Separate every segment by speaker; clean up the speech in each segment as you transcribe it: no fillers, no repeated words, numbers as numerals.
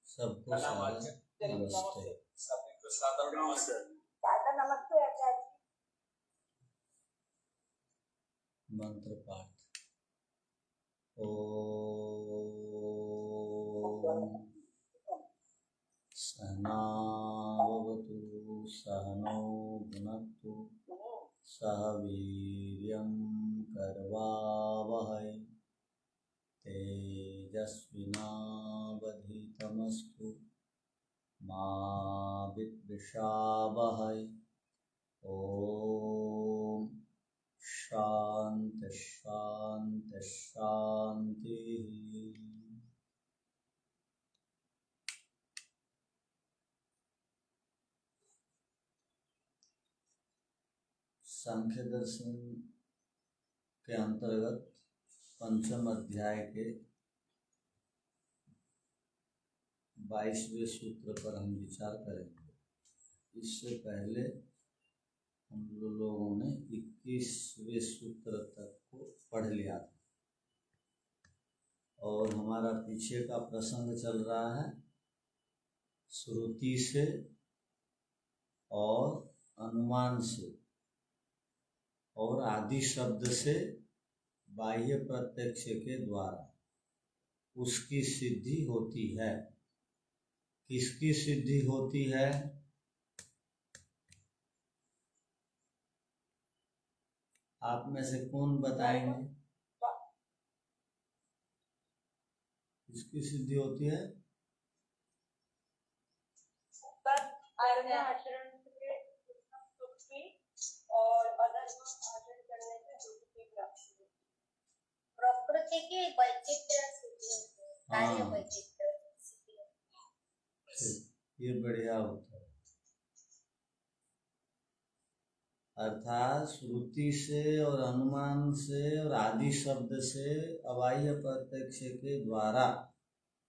Speaker 1: सबको सादर नमस्ते।
Speaker 2: सादर नमस्ते।
Speaker 1: मंत्र पाठ। सहना भवतु सहनौ भुनक्तु सह वीर्यं करवावहै तेजस्विनावधीतमस्तु मा विद्विषावहै। ओम शांति शांति शांति। सांख्य दर्शन के अंतर्गत पंचम अध्याय के 22वें सूत्र पर हम विचार करेंगे। इससे पहले हम लोगों ने 21वें सूत्र तक को पढ़ लिया था और हमारा पीछे का प्रसंग चल रहा है श्रुति से और अनुमान से और आदि शब्द से बाह्य प्रत्यक्ष के द्वारा उसकी सिद्धि होती है। किसकी सिद्धि होती है? आप में से कौन बताएंगे किसकी सिद्धि होती है?
Speaker 3: प्रकृति की वैचित्र्य सिद्धि, कार्य वैचित्र्य।
Speaker 1: ये बढ़िया होता है। अर्थात श्रुति से और अनुमान से और आदि शब्द से अबाह्य प्रत्यक्ष के द्वारा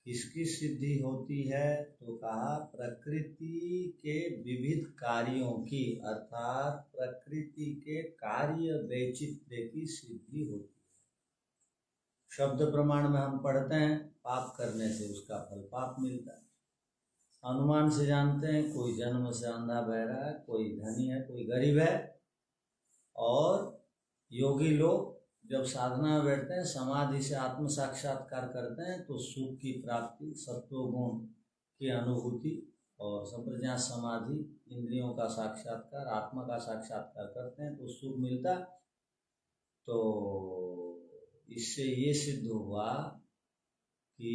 Speaker 1: किसकी सिद्धि होती है? तो कहा प्रकृति के विविध कार्यों की, अर्थात प्रकृति के कार्य वैचित्र्य की सिद्धि होती है। शब्द प्रमाण में हम पढ़ते हैं पाप करने से उसका फल पाप मिलता है। अनुमान से जानते हैं कोई जन्म से अंधा बहरा है, कोई धनी है, कोई गरीब है। और योगी लोग जब साधना में बैठते हैं समाधि से आत्म साक्षात्कार करते हैं तो सुख की प्राप्ति, सत्वगुण की अनुभूति और संप्रज्ञात समाधि, इंद्रियों का साक्षात्कार, आत्मा का साक्षात्कार करते हैं तो सुख मिलता। तो इससे ये सिद्ध हुआ कि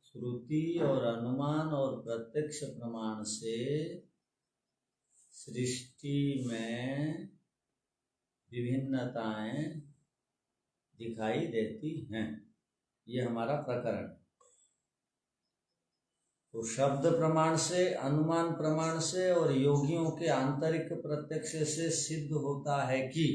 Speaker 1: श्रुति और अनुमान और प्रत्यक्ष प्रमाण से सृष्टि में विभिन्नताएं दिखाई देती हैं। ये हमारा प्रकरण। तो शब्द प्रमाण से, अनुमान प्रमाण से और योगियों के आंतरिक प्रत्यक्ष से सिद्ध होता है कि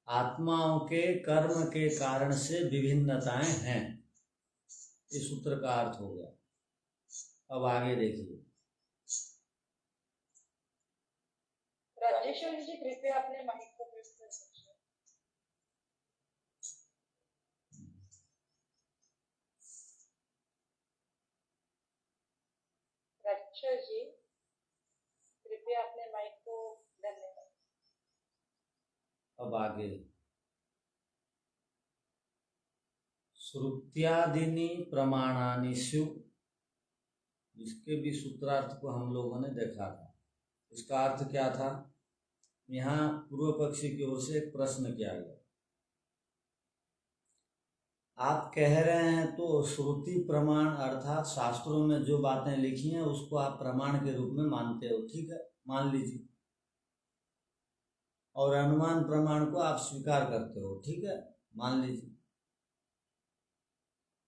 Speaker 1: आत्माओं के कर्म के कारण से विभिन्नताएं हैं। इस सूत्र का अर्थ हो गया। अब आगे देखिए।
Speaker 4: राजेश्वर जी कृपया अपने माइक को म्यूट कर दीजिए। राजेश्वर जी कृपया अपने माइक को धन्यवाद।
Speaker 1: अब आगे श्रुत्यादिनी प्रमाणानि स्युः, इसके भी सूत्रार्थ को हम लोगों ने देखा था। इसका अर्थ क्या था? यहाँ पूर्व पक्षी की ओर से एक प्रश्न किया गया। आप कह रहे हैं तो श्रुति प्रमाण अर्थात शास्त्रों में जो बातें लिखी हैं उसको आप प्रमाण के रूप में मानते हो, ठीक है, मान लीजिए। और अनुमान प्रमाण को आप स्वीकार करते हो, ठीक है, मान लीजिए।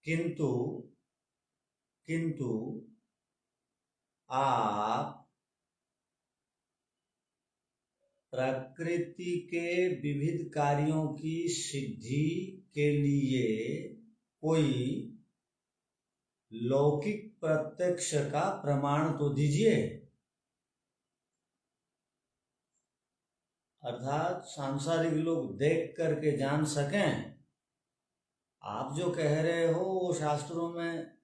Speaker 1: किंतु आप प्रकृति के विविध कार्यों की सिद्धि के लिए कोई लौकिक प्रत्यक्ष का प्रमाण तो दीजिए। अर्थात सांसारिक लोग देख करके जान सकें। आप जो कह रहे हो वो शास्त्रों में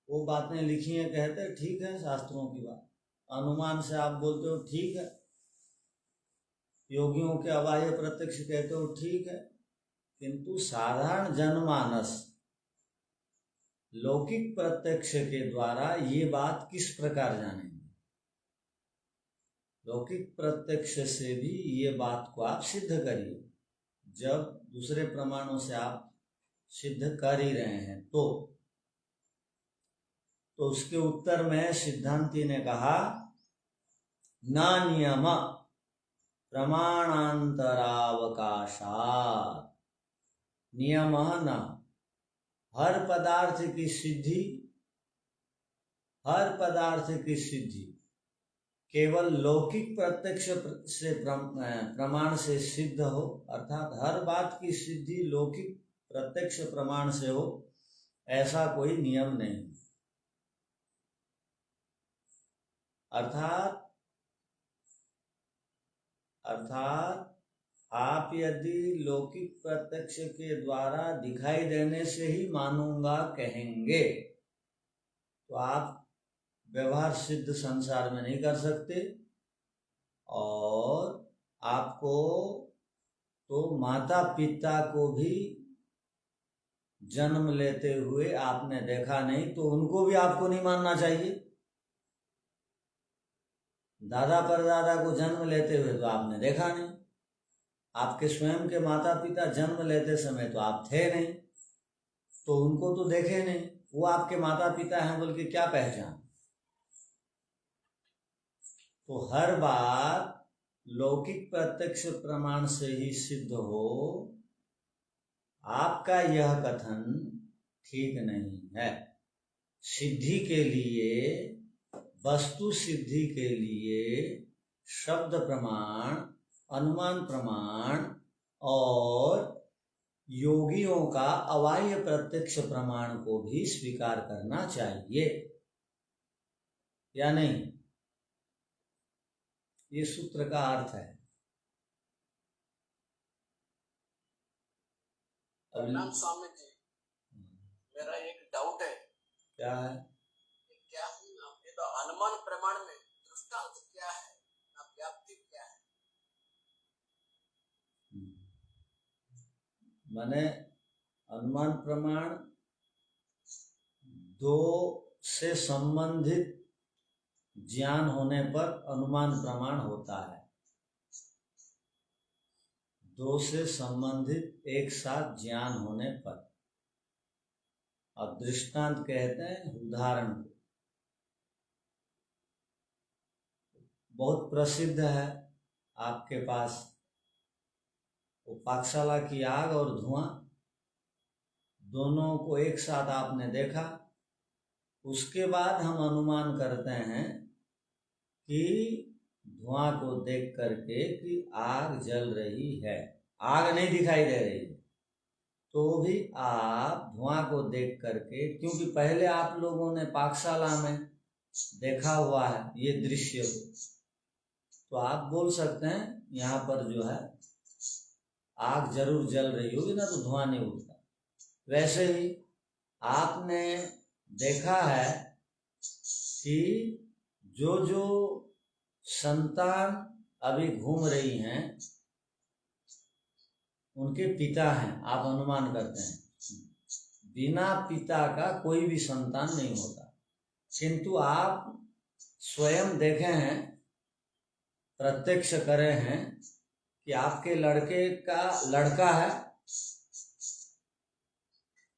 Speaker 1: वो बातें लिखी हैं, कहते हैं ठीक है, शास्त्रों की बात अनुमान से आप बोलते हो ठीक है, योगियों के अबाह्य प्रत्यक्ष कहते हो ठीक है, किंतु साधारण जनमानस लौकिक प्रत्यक्ष के द्वारा ये बात किस प्रकार जानेंगे? लौकिक प्रत्यक्ष से भी ये बात को आप सिद्ध करिए, जब दूसरे प्रमाणों से आप सिद्ध कर ही रहे हैं तो उसके उत्तर में सिद्धांती ने कहा न नियम प्रमाणांतरावकाशात, नियम न, हर पदार्थ की सिद्धि केवल लौकिक प्रत्यक्ष से प्रमाण से सिद्ध हो, अर्थात हर बात की सिद्धि लौकिक प्रत्यक्ष प्रमाण से हो, ऐसा कोई नियम नहीं। अर्थात आप यदि लौकिक प्रत्यक्ष के द्वारा दिखाई देने से ही मानूंगा कहेंगे तो आप व्यवहार सिद्ध संसार में नहीं कर सकते, और आपको तो माता पिता को भी जन्म लेते हुए आपने देखा नहीं तो उनको भी आपको नहीं मानना चाहिए। दादा परदादा को जन्म लेते हुए तो आपने देखा नहीं, आपके स्वयं के माता पिता जन्म लेते समय तो आप थे नहीं, तो उनको तो देखे नहीं, वो आपके माता पिता हैं बोल के क्या पहचान? तो हर बात लौकिक प्रत्यक्ष प्रमाण से ही सिद्ध हो, आपका यह कथन ठीक नहीं है। सिद्धि के लिए, वस्तु सिद्धि के लिए शब्द प्रमाण, अनुमान प्रमाण और योगियों का अबाह्य प्रत्यक्ष प्रमाण को भी स्वीकार करना चाहिए या नहीं? ये सूत्र का अर्थ है।
Speaker 2: प्रणाम स्वामी जी, मेरा एक डाउट है।
Speaker 1: क्या है?
Speaker 2: क्या है ना, ये तो अनुमान प्रमाण में दृष्टांत क्या है ना, व्याप्ति क्या है?
Speaker 1: माने अनुमान प्रमाण दो से संबंधित ज्ञान होने पर अनुमान प्रमाण होता है। दो से संबंधित एक साथ ज्ञान होने पर, और दृष्टांत कहते हैं उदाहरण को। बहुत प्रसिद्ध है आपके पास वो पाकशाला की आग और धुआं, दोनों को एक साथ आपने देखा, उसके बाद हम अनुमान करते हैं कि धुआं को देख करके कि आग जल रही है, आग नहीं दिखाई दे रही है, तो भी आप धुआं को देख करके, क्योंकि पहले आप लोगों ने पाकशाला में देखा हुआ है ये दृश्य को, तो आप बोल सकते हैं यहाँ पर जो है आग जरूर जल रही होगी ना, तो धुआं नहीं उठता। वैसे ही आपने देखा है कि जो संतान अभी घूम रही हैं उनके पिता हैं, आप अनुमान करते हैं। बिना पिता का कोई भी संतान नहीं होता, किंतु आप स्वयं देखे हैं, प्रत्यक्ष करे हैं कि आपके लड़के का लड़का है,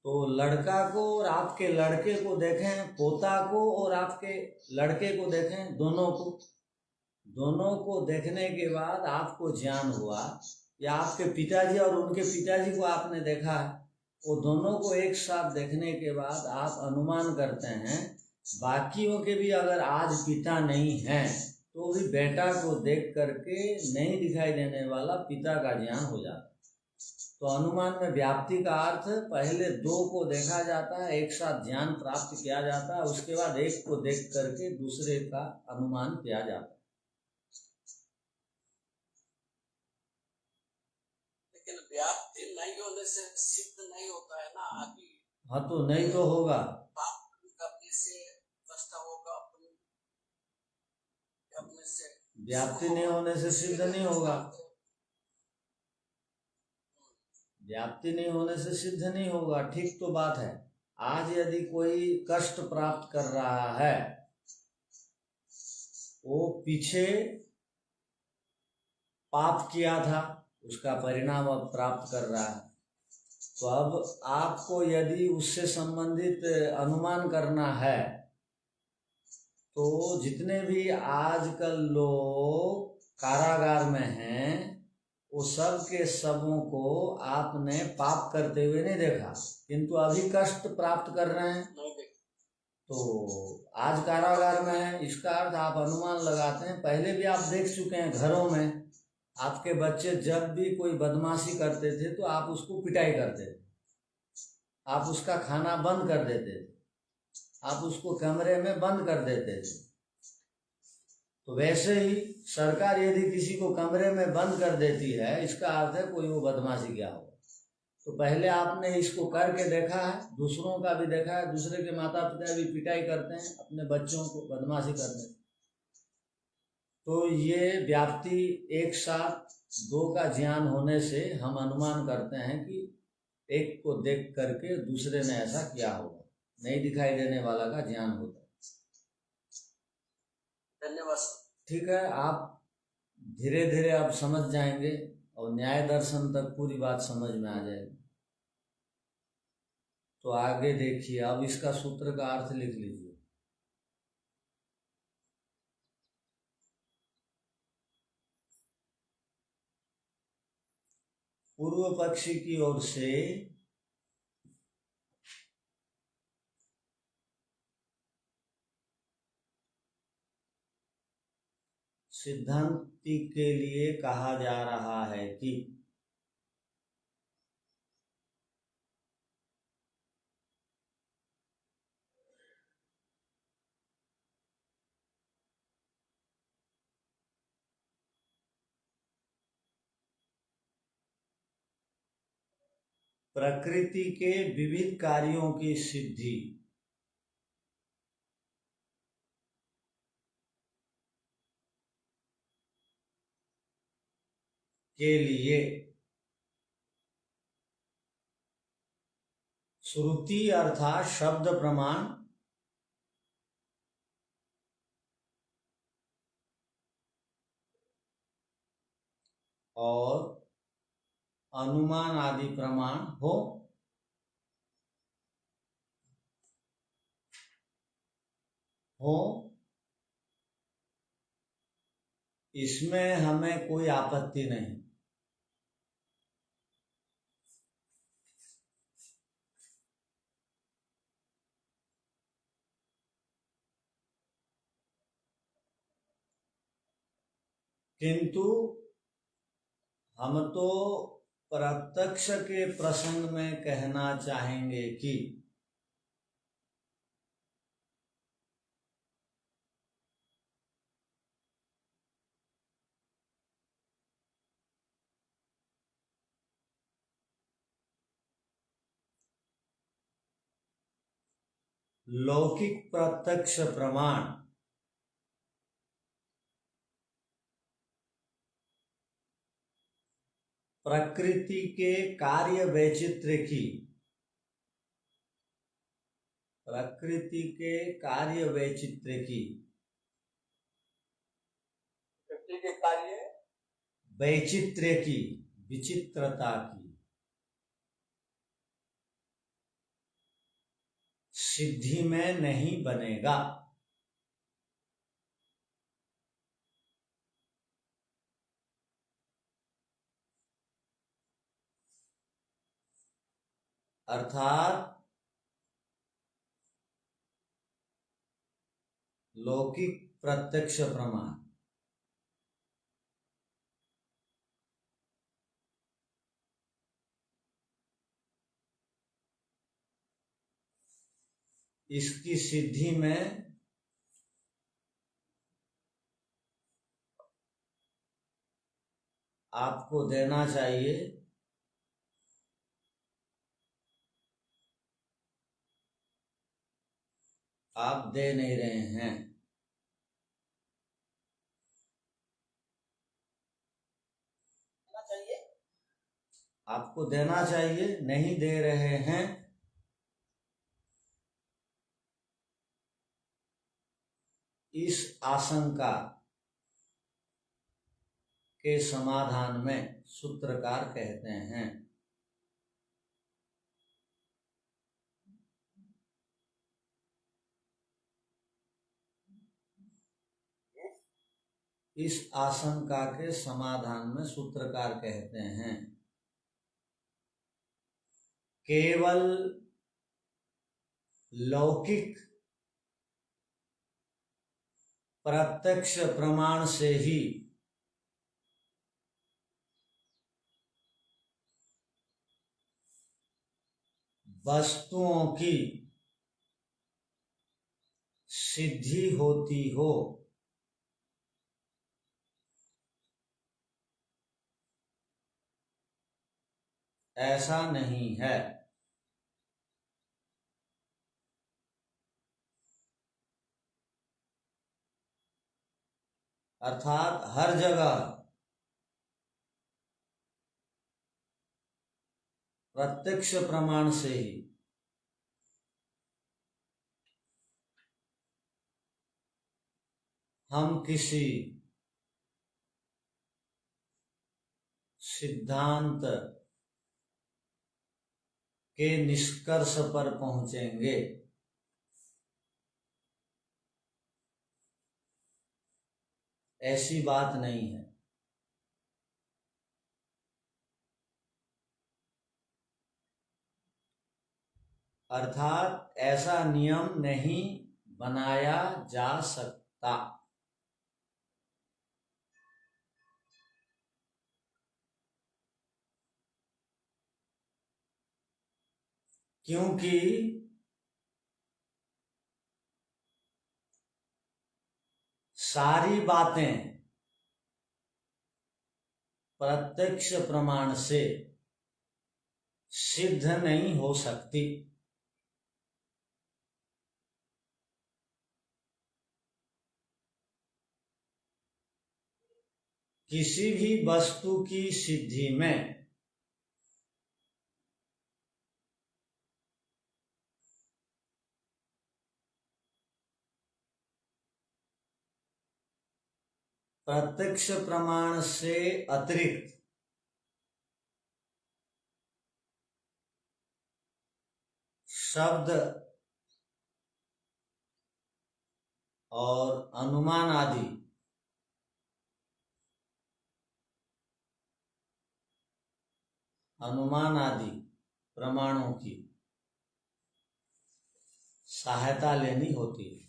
Speaker 1: तो लड़का को और आपके लड़के को देखें, पोता को और आपके लड़के को देखें, दोनों को देखने के बाद आपको ज्ञान हुआ, या आपके पिताजी और उनके पिताजी को आपने देखा है, वो दोनों को एक साथ देखने के बाद आप अनुमान करते हैं बाकियों के भी अगर आज पिता नहीं हैं तो भी बेटा को देख करके नहीं दिखाई देने वाला पिता का ज्ञान हो जाता है। तो अनुमान में व्याप्ति का अर्थ पहले दो को देखा जाता है, एक साथ ज्ञान प्राप्त किया जाता है, उसके बाद एक को देख करके दूसरे का अनुमान किया जाता है।
Speaker 2: लेकिन व्याप्ति नहीं होने से सिद्ध नहीं होता है ना। अभी
Speaker 1: हाँ तो नहीं तो होगा,
Speaker 2: पाप करने से कष्ट होगा, अपने से
Speaker 1: व्याप्ति नहीं होने से सिद्ध नहीं होगा, व्याप्ति नहीं होने से सिद्ध नहीं होगा। ठीक तो बात है। आज यदि कोई कष्ट प्राप्त कर रहा है, वो पीछे पाप किया था, उसका परिणाम अब प्राप्त कर रहा है। तो अब आपको यदि उससे संबंधित अनुमान करना है, तो जितने भी आजकल लोग कारागार में हैं, वो सब के सबों को आपने पाप करते हुए नहीं देखा, किंतु अभी कष्ट प्राप्त कर रहे हैं। तो आज कारागार में है, इसका अर्थ आप अनुमान लगाते हैं, पहले भी आप देख चुके हैं घरों में। आपके बच्चे जब भी कोई बदमाशी करते थे तो आप उसको पिटाई करते थे, आप उसका खाना बंद कर देते थे, आप उसको कमरे में बंद कर देते थे। तो वैसे ही सरकार यदि किसी को कमरे में बंद कर देती है, इसका अर्थ है कोई वो बदमाशी किया होगा। तो पहले आपने इसको करके देखा है, दूसरों का भी देखा है, दूसरे के माता पिता भी पिटाई करते हैं अपने बच्चों को बदमाशी करने। तो ये व्याप्ति एक साथ दो का ज्ञान होने से हम अनुमान करते हैं कि एक को देख करके दूसरे ने ऐसा किया होगा, नहीं दिखाई देने वाला का ज्ञान होता है।
Speaker 2: धन्यवाद।
Speaker 1: ठीक है, आप धीरे धीरे आप समझ जाएंगे और न्याय दर्शन तक पूरी बात समझ में आ जाएगी। तो आगे देखिए, अब इसका सूत्र का अर्थ लिख लीजिए। पूर्व पक्षी की ओर से सिद्धांति के लिए कहा जा रहा है कि प्रकृति के विविध कार्यों की सिद्धि के लिए श्रुति अर्थात शब्द प्रमाण और अनुमान आदि प्रमाण हो, इसमें हमें कोई आपत्ति नहीं। किंतु हम तो प्रत्यक्ष के प्रसंग में कहना चाहेंगे कि लौकिक प्रत्यक्ष प्रमाण प्रकृति के कार्य वैचित्र्य की वैचित्र्य की विचित्रता की सिद्धि में नहीं बनेगा। अर्थात लौकिक प्रत्यक्ष प्रमाण इसकी सिद्धि में आपको देना चाहिए आप दे नहीं रहे हैं।
Speaker 2: देना चाहिए।
Speaker 1: आपको देना चाहिए, नहीं दे रहे हैं। इस आशंका के समाधान में सूत्रकार कहते हैं इस आशंका के समाधान में सूत्रकार कहते हैं केवल लौकिक प्रत्यक्ष प्रमाण से ही वस्तुओं की सिद्धि होती हो, ऐसा नहीं है। अर्थात हर जगह प्रत्यक्ष प्रमाण से ही हम किसी सिद्धांत के निष्कर्ष पर पहुंचेंगे। ऐसी बात नहीं है। अर्थात ऐसा नियम नहीं बनाया जा सकता, क्योंकि सारी बातें प्रत्यक्ष प्रमाण से सिद्ध नहीं हो सकती। किसी भी वस्तु की सिद्धि में प्रत्यक्ष प्रमाण से अतिरिक्त शब्द और अनुमान आदि प्रमाणों की सहायता लेनी होती है।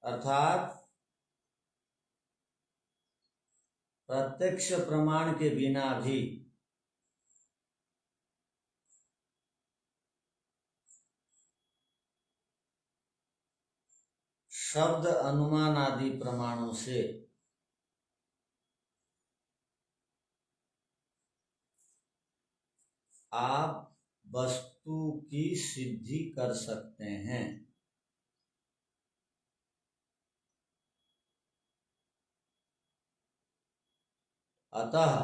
Speaker 1: अर्थात प्रत्यक्ष प्रमाण के बिना भी शब्द अनुमान आदि प्रमाणों से आप वस्तु की सिद्धि कर सकते हैं। अतः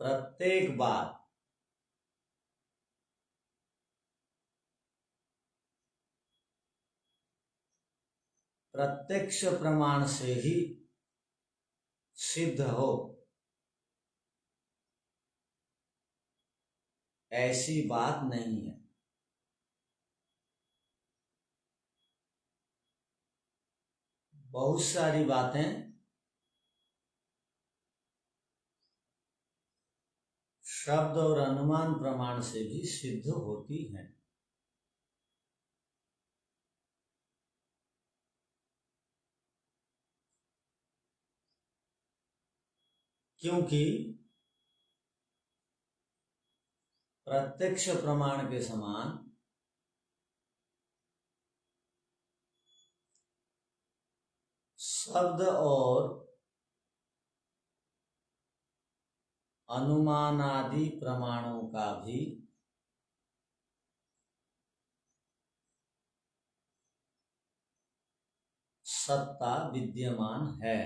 Speaker 1: प्रत्येक बात प्रत्यक्ष प्रमाण से ही सिद्ध हो, ऐसी बात नहीं है। बहुत सारी बातें शब्द और अनुमान प्रमाण से भी सिद्ध होती हैं। क्योंकि प्रत्यक्ष प्रमाण के समान शब्द और अनुमानादि प्रमाणों का भी सत्ता विद्यमान है।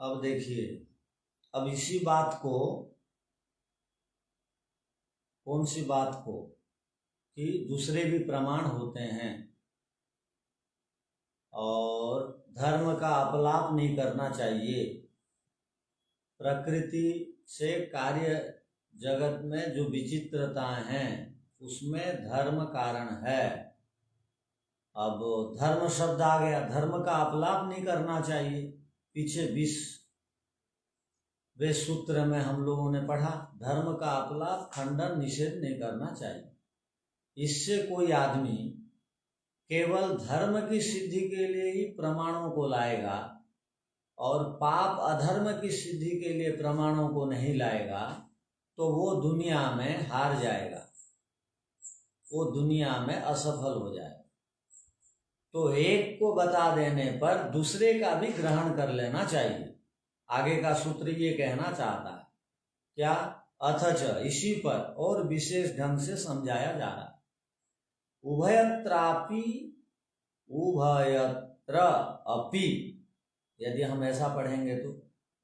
Speaker 1: अब देखिए, अब इसी बात को, कौन सी बात को, कि दूसरे भी प्रमाण होते हैं और धर्म का अपलाप नहीं करना चाहिए। प्रकृति से कार्य जगत में जो विचित्रताएं हैं उसमें धर्म कारण है। अब धर्म शब्द आ गया, धर्म का अपलाप नहीं करना चाहिए। पीछे 20वें सूत्र में हम लोगों ने पढ़ा, धर्म का अपलाप, खंडन, निषेध नहीं करना चाहिए। इससे कोई आदमी केवल धर्म की सिद्धि के लिए ही प्रमाणों को लाएगा और पाप अधर्म की सिद्धि के लिए प्रमाणों को नहीं लाएगा तो वो दुनिया में हार जाएगा, वो दुनिया में असफल हो जाएगा। तो एक को बता देने पर दूसरे का भी ग्रहण कर लेना चाहिए। आगे का सूत्र ये कहना चाहता है क्या, अथच, इसी पर और विशेष ढंग से समझाया जा रहा है। उभयत्रापि, उभयत्र अपि, यदि हम ऐसा पढ़ेंगे तो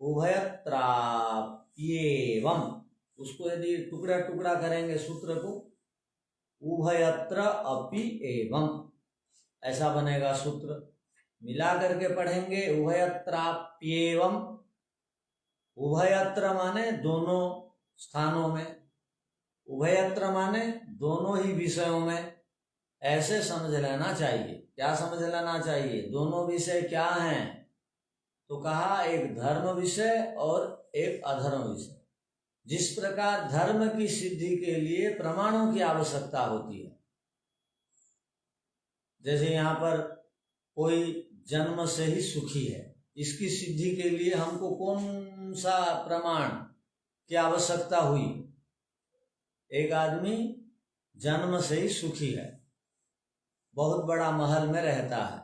Speaker 1: उभयत्राप्येवं, उसको यदि टुकड़ा टुकड़ा करेंगे सूत्र को, उभयत्र अपि एवं, ऐसा बनेगा सूत्र। मिला करके पढ़ेंगे उभयत्राप्येवं, उभयत्र माने दोनों स्थानों में, उभयत्र माने दोनों ही विषयों में, ऐसे समझ लेना चाहिए। क्या समझ लेना चाहिए? दोनों विषय क्या हैं? तो कहा एक धर्म विषय और एक अधर्म विषय। जिस प्रकार धर्म की सिद्धि के लिए प्रमाणों की आवश्यकता होती है, जैसे यहाँ पर कोई जन्म से ही सुखी है, इसकी सिद्धि के लिए हमको कौन सा प्रमाण की आवश्यकता हुई? एक आदमी जन्म से ही सुखी है, बहुत बड़ा महल में रहता है,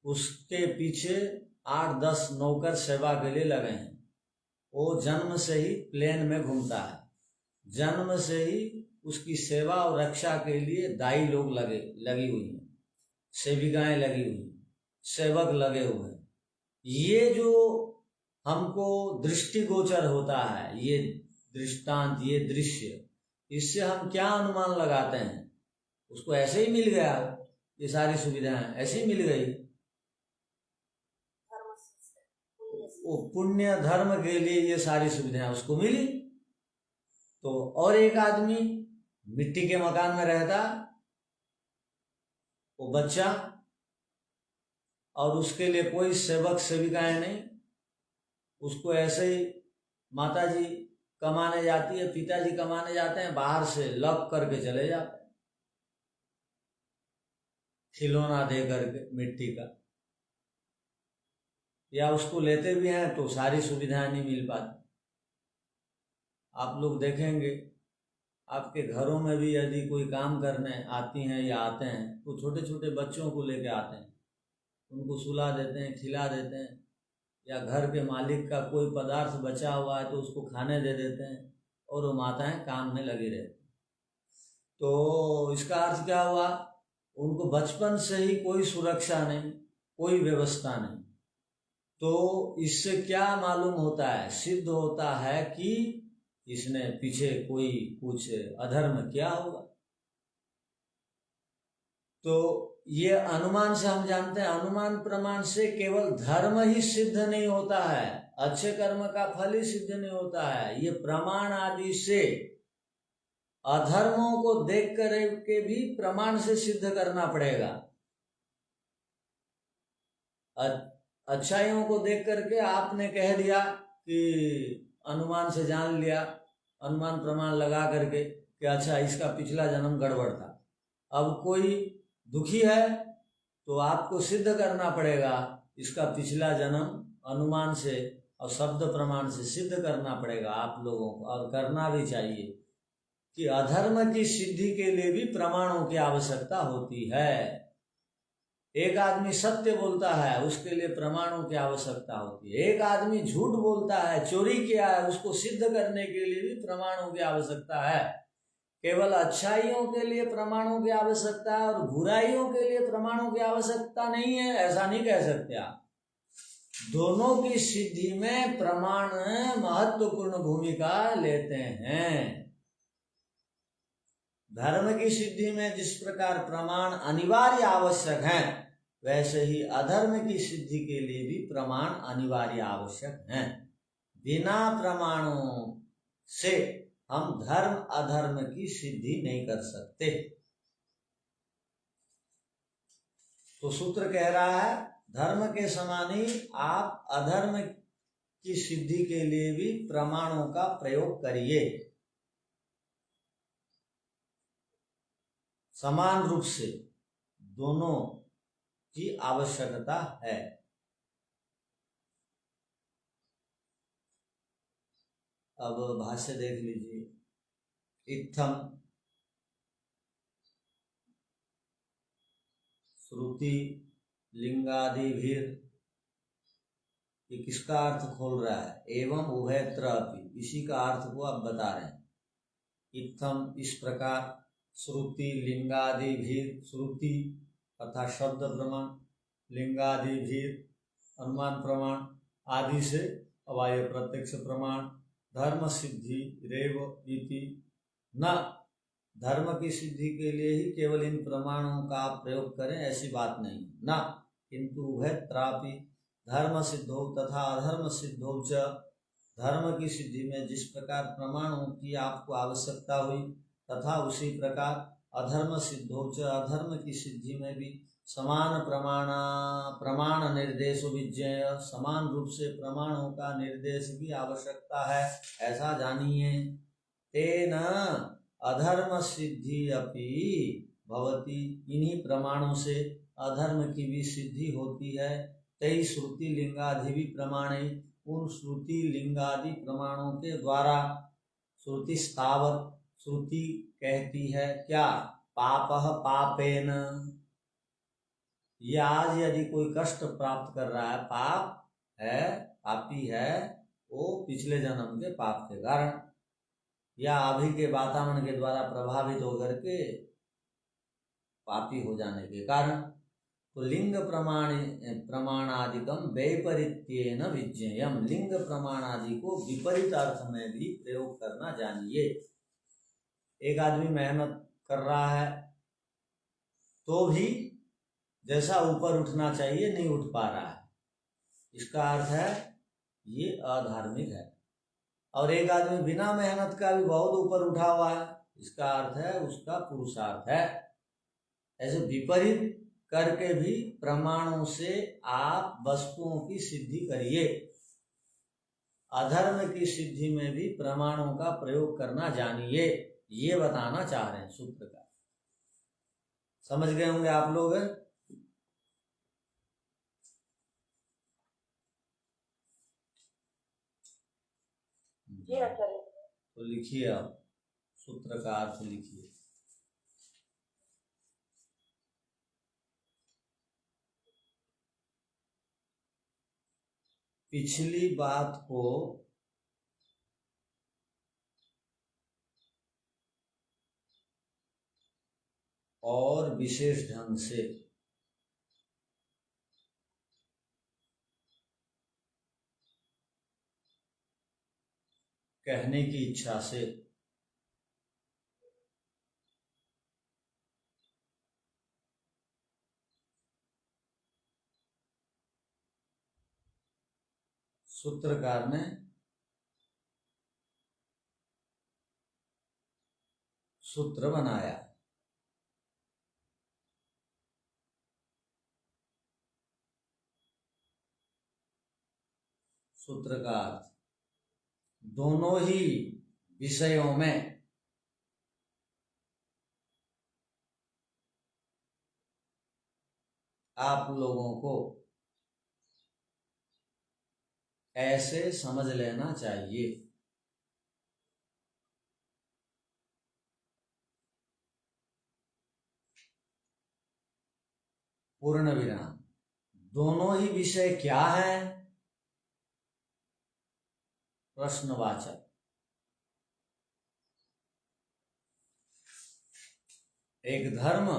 Speaker 1: उसके पीछे 8-10 नौकर सेवा के लिए लगे हैं, वो जन्म से ही प्लेन में घूमता है, जन्म से ही उसकी सेवा और रक्षा के लिए दाई लोग लगी हुई हैं, सेविकाएं लगी हुई, सेवक लगे हुए हैं। ये जो हमको दृष्टिगोचर होता है, ये दृष्टांत, ये दृश्य, इससे हम क्या अनुमान लगाते हैं? उसको ऐसे ही मिल गया, ये सारी सुविधाएं ऐसे ही मिल गई, वो पुण्य धर्म के लिए ये सारी सुविधाएं उसको मिली। तो और एक आदमी मिट्टी के मकान में रहता, वो बच्चा, और उसके लिए कोई सेवक सेविकाएं नहीं, उसको ऐसे ही माताजी कमाने जाती है, पिताजी कमाने जाते हैं, बाहर से लॉक करके चले जाते हैं, खिलौना दे करके मिट्टी का, या उसको लेते भी हैं तो सारी सुविधाएं नहीं मिल पाती। आप लोग देखेंगे आपके घरों में भी यदि कोई काम करने आती हैं या आते हैं तो छोटे छोटे बच्चों को लेके आते हैं, उनको सुला देते हैं, खिला देते हैं, या घर के मालिक का कोई पदार्थ बचा हुआ है तो उसको खाने दे देते हैं, और वो माताएं काम में लगी रहती। तो इसका अर्थ क्या हुआ? उनको बचपन से ही कोई सुरक्षा नहीं, कोई व्यवस्था नहीं। तो इससे क्या मालूम होता है? सिद्ध होता है कि इसने पीछे कोई कुछ अधर्म किया होगा। तो ये अनुमान से हम जानते हैं, अनुमान प्रमाण से केवल धर्म ही सिद्ध नहीं होता है, अच्छे कर्म का फल ही सिद्ध नहीं होता है, ये प्रमाण आदि से अधर्मों को देख कर के भी प्रमाण से सिद्ध करना पड़ेगा। अच्छाइयों को देख करके आपने कह दिया कि अनुमान से जान लिया, अनुमान प्रमाण लगा करके कि अच्छा इसका पिछला जन्म गड़बड़ था। अब कोई दुखी है तो आपको सिद्ध करना पड़ेगा इसका पिछला जन्म अनुमान से और शब्द प्रमाण से सिद्ध करना पड़ेगा आप लोगों को, और करना भी चाहिए कि अधर्म की सिद्धि के लिए भी प्रमाणों की आवश्यकता होती है। एक आदमी सत्य बोलता है उसके लिए प्रमाणों की आवश्यकता होती है। एक आदमी झूठ बोलता है, चोरी किया है, उसको सिद्ध करने के लिए भी प्रमाणों की आवश्यकता है। केवल अच्छाइयों के लिए प्रमाणों की आवश्यकता है और बुराइयों के लिए प्रमाणों की आवश्यकता नहीं है, ऐसा नहीं कह सकते आप। दोनों की सिद्धि में प्रमाण महत्वपूर्ण भूमिका लेते हैं। धर्म की सिद्धि में जिस प्रकार प्रमाण अनिवार्य आवश्यक हैं, वैसे ही अधर्म की सिद्धि के लिए भी प्रमाण अनिवार्य आवश्यक हैं। बिना प्रमाणों से हम धर्म अधर्म की सिद्धि नहीं कर सकते। तो सूत्र कह रहा है धर्म के समान ही आप अधर्म की सिद्धि के लिए भी प्रमाणों का प्रयोग करिए। समान रूप से दोनों की आवश्यकता है। अब भाष्य देख लीजिए। इत्थम श्रुति लिंगादिभिर, ये किसका अर्थ खोल रहा है? एवं उभयत्र अपि, इसी का अर्थ को आप बता रहे हैं। इत्थम इस प्रकार, श्रुति लिंगादिभिर, श्रुति अर्थात शब्द प्रमाण, लिंगादिभिर अनुमान प्रमाण, आदि से अवाय प्रत्यक्ष प्रमाण, धर्म सिद्धि रेव इति, न धर्म की सिद्धि के लिए ही केवल इन प्रमाणों का आप प्रयोग करें ऐसी बात नहीं, न किंतु उभयत्रापि धर्म सिद्धो तथा अधर्म सिद्धो च, धर्म की सिद्धि में जिस प्रकार प्रमाणों की आपको आवश्यकता हुई तथा उसी प्रकार अधर्म सिद्धो च, अधर्म की सिद्धि में भी समान प्रमाण निर्देश विज्ञेय, समान रूप से प्रमाणों का निर्देश की आवश्यकता है, ऐसा जानिए। तेन अधर्म सिद्धि अपि भवति, इन्हीं प्रमाणों से अधर्म की भी सिद्धि होती है। तई श्रुति लिंगादि भी प्रमाणे, उन श्रुति लिंगादि प्रमाणों के द्वारा। श्रुति स्थावत, श्रुति कहती है क्या? पापः पापेन, ये आज यदि कोई कष्ट प्राप्त कर रहा है, पाप है, पापी है, वो पिछले जन्म के पाप के कारण या अभी के वातावरण के द्वारा प्रभावित होकर के पापी हो जाने के कारण। तो लिंग प्रमाणादिकम वैपरीत्येन विज्ञेयम, लिंग प्रमाणादि को विपरीत अर्थ में भी प्रयोग करना जानिए। एक आदमी मेहनत कर रहा है तो भी जैसा ऊपर उठना चाहिए नहीं उठ पा रहा है, इसका अर्थ है ये अधार्मिक है। और एक आदमी बिना मेहनत का भी बहुत ऊपर उठा हुआ है, इसका अर्थ है उसका पुरुषार्थ है। ऐसे विपरीत करके भी प्रमाणों से आप वस्तुओं की सिद्धि करिए। अधर्म की सिद्धि में भी प्रमाणों का प्रयोग करना जानिए, ये बताना चाह रहे हैं सूत्र का। समझ गए होंगे आप लोग?
Speaker 4: जी आचार्य।
Speaker 1: तो लिखिए, आप सूत्र का अर्थ लिखिए। पिछली बात को और विशेष ढंग से कहने की इच्छा से सूत्रकार ने सूत्र बनाया। सूत्र का अर्थ दोनों ही विषयों में आप लोगों को ऐसे समझ लेना चाहिए। पूर्ण विराम। दोनों ही विषय क्या हैं? प्रश्नवाचक। एक धर्म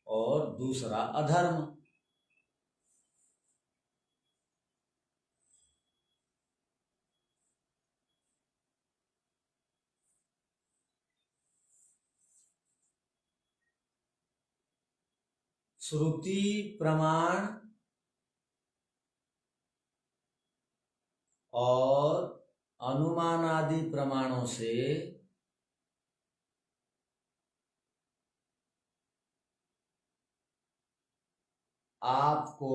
Speaker 1: और दूसरा अधर्म। श्रुति प्रमाण और अनुमान आदि प्रमाणों से आपको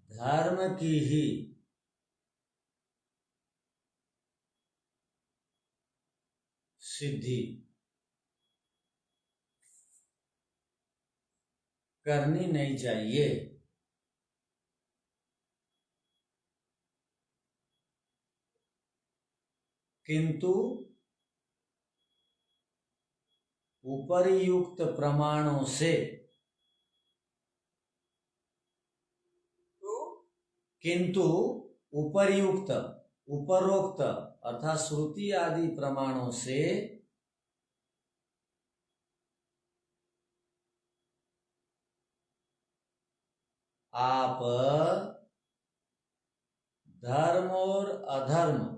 Speaker 1: धर्म की ही सिद्धि करनी नहीं चाहिए। किंतु उपरियुक्त प्रमाणों से किंतु उपरियुक्त उपरोक्त अर्थात श्रुति आदि प्रमाणों से आप धर्म और अधर्म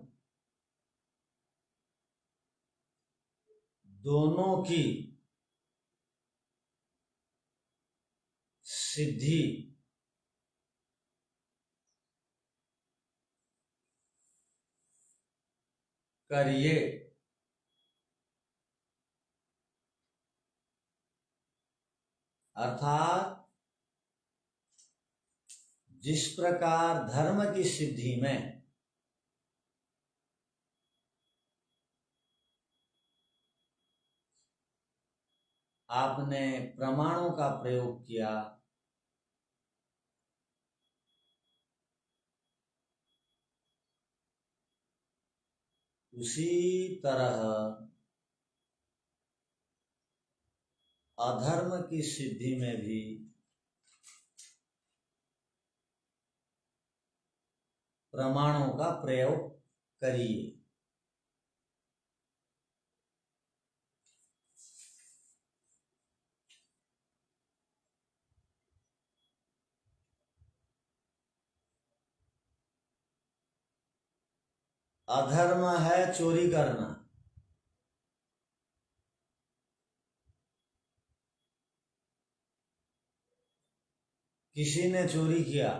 Speaker 1: दोनों की सिद्धि करिए। अर्थात जिस प्रकार धर्म की सिद्धि में आपने प्रमाणों का प्रयोग किया, उसी तरह अधर्म की सिद्धि में भी प्रमाणों का प्रयोग करिए। अधर्म है चोरी करना, किसी ने चोरी किया,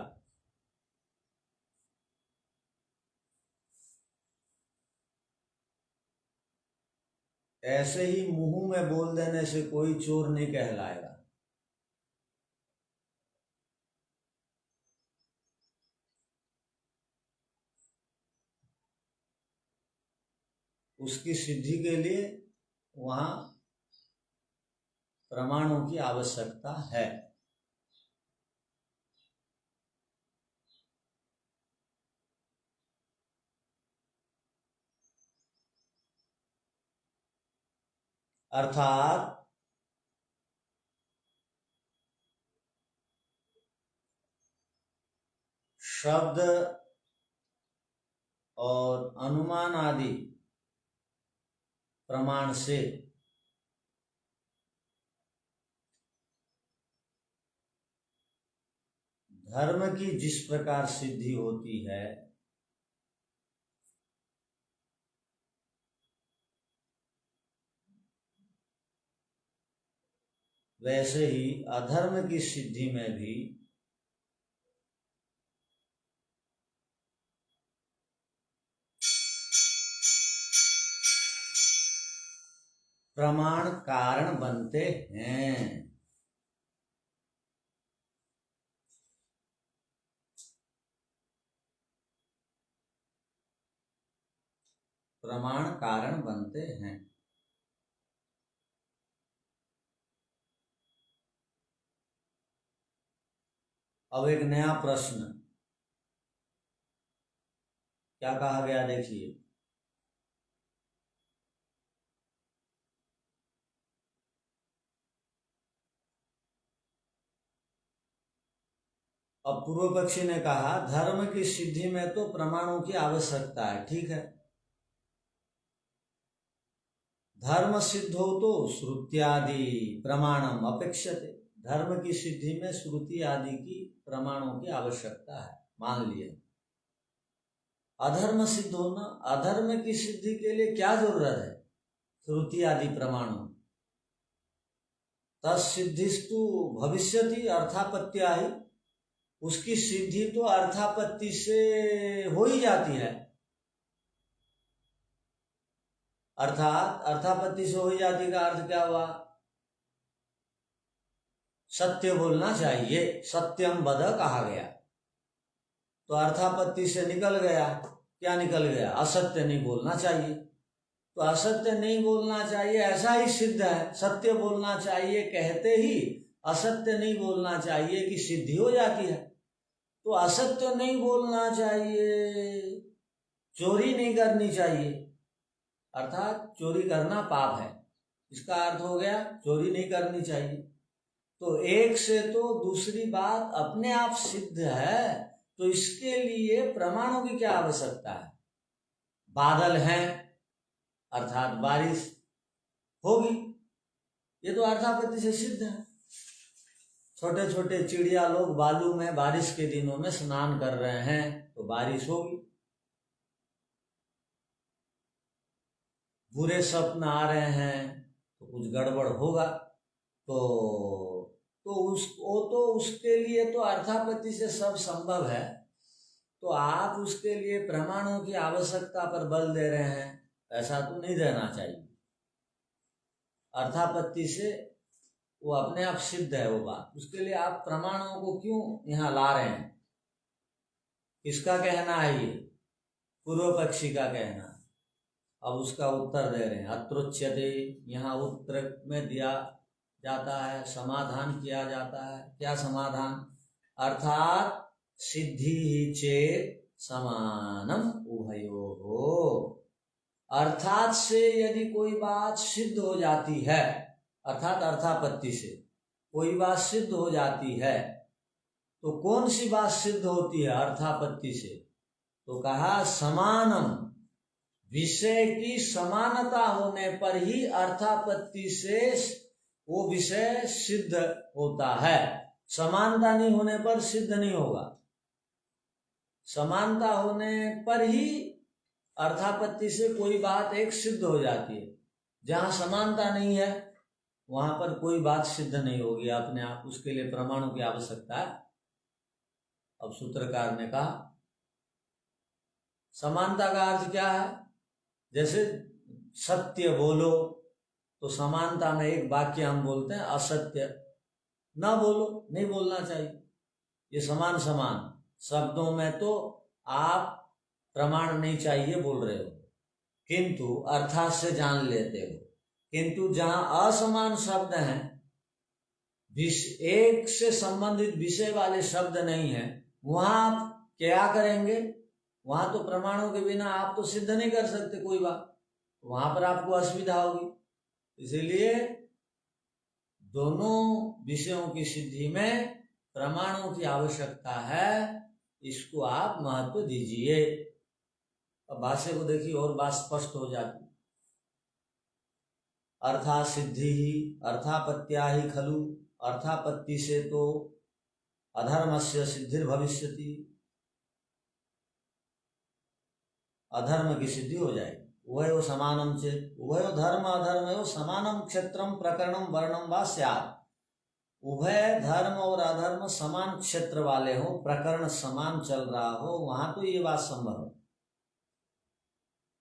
Speaker 1: ऐसे ही मुंह में बोल देने से कोई चोर नहीं कहलाएगा। उसकी सिद्धि के लिए वहां प्रमाणों की आवश्यकता है। अर्थात शब्द और अनुमान आदि प्रमाण से धर्म की जिस प्रकार सिद्धि होती है, वैसे ही अधर्म की सिद्धि में भी प्रमाण कारण बनते हैं। प्रमाण कारण बनते हैं। अब एक नया प्रश्न क्या कहा गया, देखिए। अब पूर्व पक्षी ने कहा धर्म की सिद्धि में तो प्रमाणों की आवश्यकता है, ठीक है। धर्म सिद्ध हो तो श्रुत्यादि प्रमाणम अपेक्षते। धर्म की सिद्धि में श्रुति आदि की प्रमाणों की आवश्यकता है, मान लिया। अधर्म सिद्ध होना, अधर्म की सिद्धि के लिए क्या जरूरत है? श्रुति आदि प्रमाणों। तत्सिद्धिस्तु भविष्यति अर्थापत्या ही। उसकी सिद्धि तो अर्थापत्ति से हो ही जाती है। अर्थात अर्थापत्ति से हो ही जाती का अर्थ क्या हुआ? सत्य बोलना चाहिए, सत्यम वद कहा गया, तो अर्थापत्ति से निकल गया। क्या निकल गया? असत्य नहीं बोलना चाहिए। तो असत्य नहीं बोलना चाहिए ऐसा ही सिद्ध है। सत्य बोलना चाहिए कहते ही असत्य नहीं बोलना चाहिए की सिद्धि हो जाती है। तो असत्य नहीं बोलना चाहिए, चोरी नहीं करनी चाहिए, अर्थात चोरी करना पाप है, इसका अर्थ हो गया चोरी नहीं करनी चाहिए। तो एक से तो दूसरी बात अपने आप सिद्ध है, तो इसके लिए प्रमाणों की क्या आवश्यकता है? बादल हैं अर्थात बारिश होगी, ये तो अर्थापत्ति से सिद्ध है। छोटे छोटे चिड़िया लोग बालू में बारिश के दिनों में स्नान कर रहे हैं, तो बारिश होगी। बुरे स्वप्न आ रहे हैं तो कुछ गड़बड़ होगा। तो उसके लिए तो अर्थापत्ति से सब संभव है। तो आप उसके लिए प्रमाणों की आवश्यकता पर बल दे रहे हैं, ऐसा तो नहीं देना चाहिए। अर्थापत्ति से वो अपने आप सिद्ध है वो बात, उसके लिए आप प्रमाणों को क्यों यहाँ ला रहे हैं? किसका कहना है ये? पूर्व पक्षी का कहना। अब उसका उत्तर दे रहे हैं। अत्रोच्यते, यहाँ उत्तर में दिया जाता है, समाधान किया जाता है। क्या समाधान? अर्थात सिद्धि ही चेत समानम उभयोः। अर्थात से यदि कोई बात सिद्ध हो जाती है, अर्थात अर्थापत्ति से कोई बात सिद्ध हो जाती है, तो कौन सी बात सिद्ध होती है अर्थापत्ति से? तो कहा समानम, विषय की समानता होने पर ही अर्थापत्ति से वो विषय सिद्ध होता है। समानता नहीं होने पर सिद्ध नहीं होगा। समानता होने पर ही अर्थापत्ति से कोई बात एक सिद्ध हो जाती है। जहां समानता नहीं है वहां पर कोई बात सिद्ध नहीं होगी अपने आप, उसके लिए प्रमाणों की आवश्यकता है। अब सूत्रकार ने कहा समानता का अर्थ क्या है? जैसे सत्य बोलो, तो समानता में एक वाक्य हम बोलते हैं असत्य ना बोलो, नहीं बोलना चाहिए। ये समान समान शब्दों में तो आप प्रमाण नहीं चाहिए बोल रहे हो, किंतु अर्थात से जान लेते हो। किंतु जहां असमान शब्द हैं, एक से संबंधित विषय वाले शब्द नहीं है, वहां आप क्या करेंगे? वहां तो प्रमाणों के बिना आप तो सिद्ध नहीं कर सकते कोई बात, वहां पर आपको असुविधा होगी। इसीलिए दोनों विषयों की सिद्धि में प्रमाणों की आवश्यकता है, इसको आप महत्व दीजिए। अब भाष्य को देखिए और बात स्पष्ट हो जाती। अर्था सिद्धि ही अर्थापत्या ही खलु। अर्थापत्ति से तो अधर्मस्य सिद्धिर भविष्यति, अधर्म की सिद्धि हो जाएगी। उभयो समानम चेत, उभयो धर्म अधर्मयो समानम क्षेत्रम प्रकरणम वर्णम वा स्यात्। उभय धर्म और अधर्म समान क्षेत्र वाले हो, प्रकरण समान चल रहा हो, वहां तो ये बात संभव है।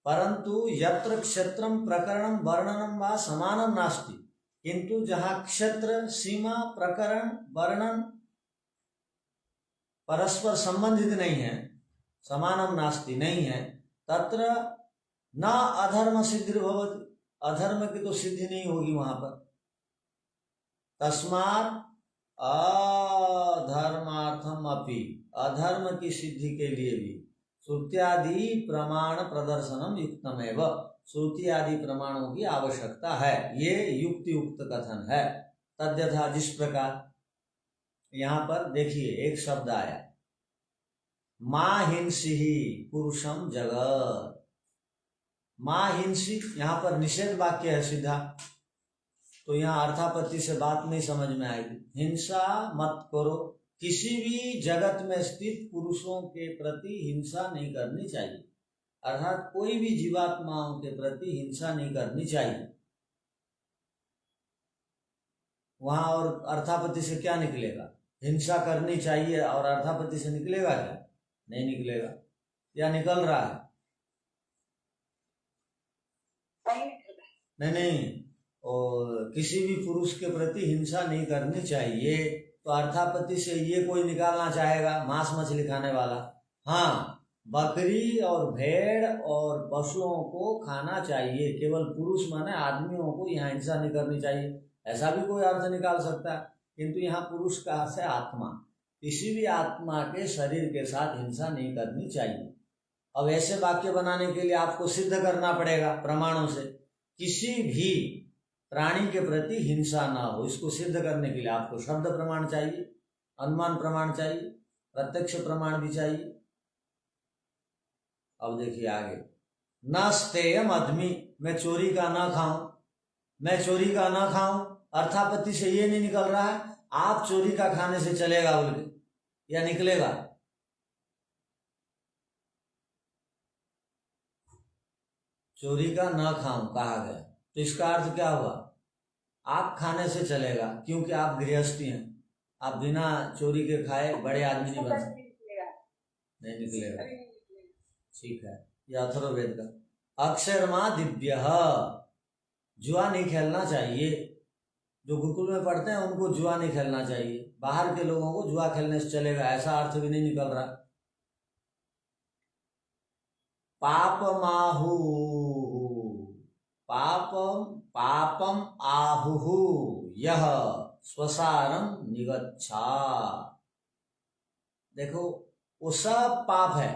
Speaker 1: परंतु यत्र क्षेत्रम प्रकरणम वर्णनम वा समानम नास्ति, किंतु जहां क्षेत्र सीमा प्रकरण वर्णन परस्पर संबंधित नहीं है, समानम नास्ति नहीं है, तत्र न अधर्म सिद्धि भवति, अधर्म की तो सिद्धि नहीं होगी वहां पर। तस्मात् अधर्मार्थम अपि, अधर्म की सिद्धि के लिए भी श्रुत्यादि प्रमाण प्रदर्शनम युक्तमेव, श्रुति आदि प्रमाणों की आवश्यकता है। ये युक्ति युक्त कथन है। तद्यथा, जिस प्रकार यहां पर देखिए एक शब्द आया, मां हिंसी पुरुषम जगत। मां हिंसी, यहां पर निषेध वाक्य है सीधा, तो यहाँ अर्थापत्ति से बात नहीं समझ में आएगी। हिंसा मत करो, किसी भी जगत में स्थित पुरुषों के प्रति हिंसा नहीं करनी चाहिए, अर्थात कोई भी जीवात्माओं के प्रति हिंसा नहीं करनी चाहिए। वहां और अर्थापत्ति से क्या निकलेगा? हिंसा करनी चाहिए, और अर्थापत्ति से निकलेगा क्या? नहीं निकलेगा, या निकल रहा है? नहीं, और किसी भी पुरुष के प्रति हिंसा नहीं करनी चाहिए, तो अर्थापत्ति से ये कोई निकालना चाहेगा मांस मछली खाने वाला, हाँ बकरी और भेड़ और पशुओं को खाना चाहिए, केवल पुरुष माने आदमियों को यहाँ हिंसा नहीं करनी चाहिए, ऐसा भी कोई अर्थ निकाल सकता है। किंतु यहाँ पुरुष का अर्थ है आत्मा, किसी भी आत्मा के शरीर के साथ हिंसा नहीं करनी चाहिए। अब ऐसे वाक्य बनाने के लिए आपको सिद्ध करना पड़ेगा प्रमाणों से, किसी भी प्राणी के प्रति हिंसा ना हो। इसको सिद्ध करने के लिए आपको शब्द प्रमाण चाहिए, अनुमान प्रमाण चाहिए, प्रत्यक्ष प्रमाण भी चाहिए। अब देखिए आगे, न स्तेयम अधमी, मैं चोरी का ना खाऊं, मैं चोरी का ना खाऊं, अर्थापत्ति से ये नहीं निकल रहा है आप चोरी का खाने से चलेगा बोल के, या निकलेगा? चोरी का ना खाऊं कहा गया, तो इसका अर्थ क्या हुआ? आप खाने से चलेगा, क्योंकि आप गृहस्थी हैं, आप बिना चोरी के खाए बड़े आदमी नहीं बन सकते। नहीं निकलेगा, ठीक है। यह अथर्ववेद का अक्षरमा दिव्य, जुआ नहीं खेलना चाहिए। जो गुरुकुल में पढ़ते हैं उनको जुआ नहीं खेलना चाहिए, बाहर के लोगों को जुआ खेलने से चलेगा, ऐसा अर्थ भी नहीं निकल रहा। पापमाहु, पापम आहुहु यह स्वसारम निगच्छा। देखो वो सब पाप है।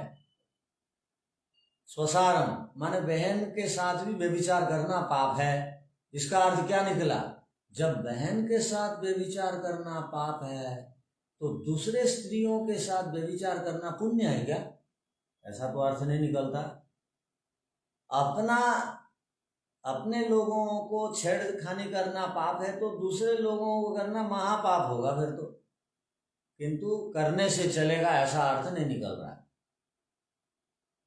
Speaker 1: स्वसारम माने बहन के साथ भी व्यभिचार करना पाप है। इसका अर्थ क्या निकला? जब बहन के साथ व्यभिचार करना पाप है, तो दूसरे स्त्रियों के साथ व्यभिचार करना पुण्य है क्या? ऐसा तो अर्थ नहीं निकलता। अपने लोगों को छेड़खानी करना पाप है, तो दूसरे लोगों को करना महापाप होगा फिर तो, किंतु करने से चलेगा ऐसा अर्थ नहीं निकल रहा है।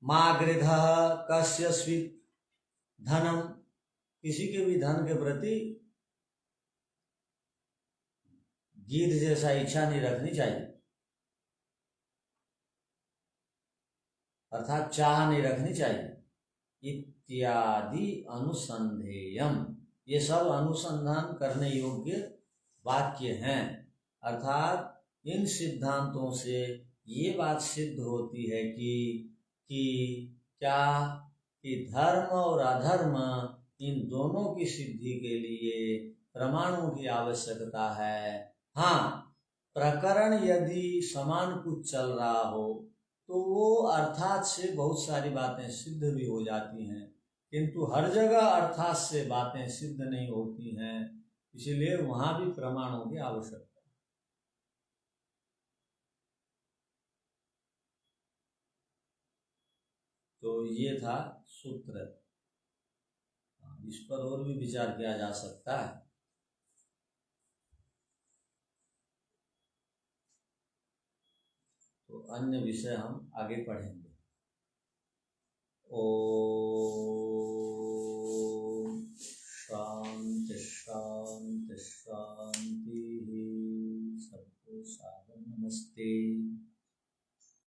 Speaker 1: माँ गृध कस्य स्वित धनम, किसी के भी धन के प्रति गिद्ध जैसा इच्छा नहीं रखनी चाहिए, अर्थात चाह नहीं रखनी चाहिए। इत्यादि अनुसंधेयम, ये सब अनुसंधान करने योग्य वाक्य हैं। अर्थात इन सिद्धांतों से ये बात सिद्ध होती है कि क्या कि धर्म और अधर्म इन दोनों की सिद्धि के लिए प्रमाणों की आवश्यकता है। हाँ, प्रकरण यदि समान कुछ चल रहा हो तो वो अर्थात से बहुत सारी बातें सिद्ध भी हो जाती हैं, किंतु हर जगह अर्थात से बातें सिद्ध नहीं होती हैं, इसलिए वहां भी प्रमाणों की आवश्यकता है। तो ये था सूत्र, इस पर और भी विचार किया जा सकता है। तो अन्य विषय हम आगे पढ़ेंगे। ओम शांति शांति शांति। सबको सादर नमस्ते।